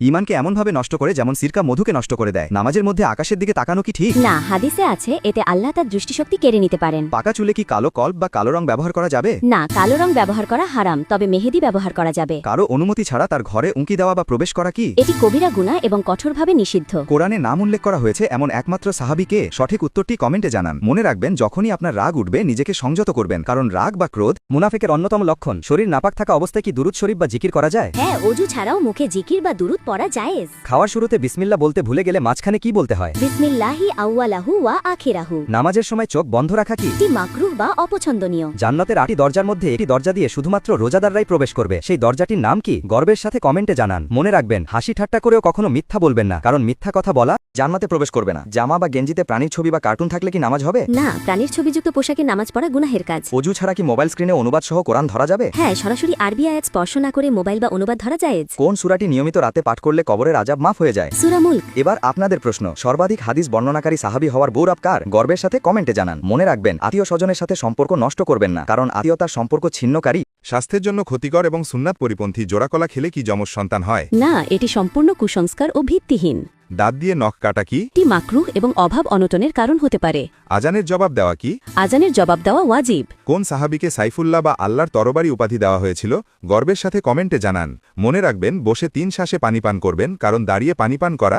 ঈমানকে এমনভাবে নষ্ট করে যেমন সিরকা মধুকে নষ্ট করে দেয়। নামাজের মধ্যে আকাশের দিকে তাকানো কি ঠিক? না, হাদিসে আছে এতে আল্লাহ তার দৃষ্টিশক্তি কেড়ে নিতে পারেন। পাকা চুলে কি কালো কল্প বা কালো রং ব্যবহার করা যাবে? না, কালো রং ব্যবহার করা হারাম, তবে মেহেদি ব্যবহার করা যাবে। কারো অনুমতি ছাড়া তার ঘরে উঁকি দেওয়া বা প্রবেশ করা কি? এটি কবিরা গুনাহ এবং কঠোরভাবে নিষিদ্ধ। কোরআনে নাম উল্লেখ করা হয়েছে এমন একমাত্র সাহাবীকে? সঠিক উত্তরটি কমেন্টে জানান। মনে রাখবেন, যখনই আপনার রাগ উঠবে নিজেকে সংযত করবেন, কারণ রাগ বা ক্রোধ মুনাফিকের অন্যতম লক্ষণ। শরীর নাপাক থাকা অবস্থায় কি দুরূদ শরীফ বা জিকির করা যায়? হ্যাঁ, অজু ছাড়াও মুখে জিকির বা দুরুদ পড়া জায়েজ। খাওয়ার শুরুতে বিসমিল্লাহ বলতে ভুলে গেলে মাঝখানে কি বলতে হয়? বিসমিল্লাহি আউয়ালাহু ওয়া আখিরাহু। নামাজের সময় চোখ বন্ধ রাখা কি? এটি মাকরুহ বা অপছন্দনীয়। জান্নাতের 8টি দরজার মধ্যে একটি দরজা দিয়ে শুধুমাত্র রোজাদাররাই প্রবেশ করবে। সেই দরজাটির নাম কি? গর্বের সাথে কমেন্টে জানান। মনে রাখবেন, হাসি ঠাট্টা করেও কখনো মিথ্যা বলবেন না, কারণ মিথ্যা কথা বলা জান্নাতে প্রবেশ করবে না। জামা বা গেঞ্জিতে প্রাণীর ছবি বা কার্টুন থাকলে কি নামাজ হবে? না, প্রাণীর ছবিযুক্ত পোশাকে নামাজ পড়া গুনাহের কাজ। অজু ছাড়া কি মোবাইল স্ক্রিনে অনুবাদ সহ কোরআন ধরা যাবে? হ্যাঁ, সরাসরি আরবি আয়াত স্পর্শ না করে মোবাইল বা অনুবাদ ধরা জায়েজ। কোন সূরাটি নিয়মিত রাতে পাঠ করলে কবরের আযাব মাফ হয়ে যায়? সূরা মুলক। এবার আপনাদের প্রশ্ন, সর্বাধিক হাদিস বর্ণনাকারী সাহাবী হওয়ার গৌরব কার? গর্বের সাথে কমেন্টে জানান। মনে রাখবেন, আত্মীয় স্বজনের সাথে সম্পর্ক নষ্ট করবেন না, কারণ আত্মীয়তার সম্পর্ক ছিন্নকারী। স্বাস্থ্যের জন্য ক্ষতিকর এবং সুন্নাত পরিপন্থী জোড়াকলা খেলে কি যমজ সন্তান হয়? না, এটি সম্পূর্ণ কুসংস্কার ও ভিত্তিহীন। দাঁত দিয়ে নখ কাটা কি? এটি মাকরুহ এবং অভাব অনটনের কারণ হতে পারে। আজানের জবাব দেওয়া কি? আজানের জবাব দেওয়া ওয়াজিব। কোন সাহাবীকে সাইফুল্লাহ বা আল্লাহর তরবারি উপাধি দেওয়া হয়েছিল? গর্বের সাথে কমেন্টে জানান। মনে রাখবেন, বসে 3 শ্বাসে পানি পান করবেন, কারণ দাঁড়িয়ে পানি পান করা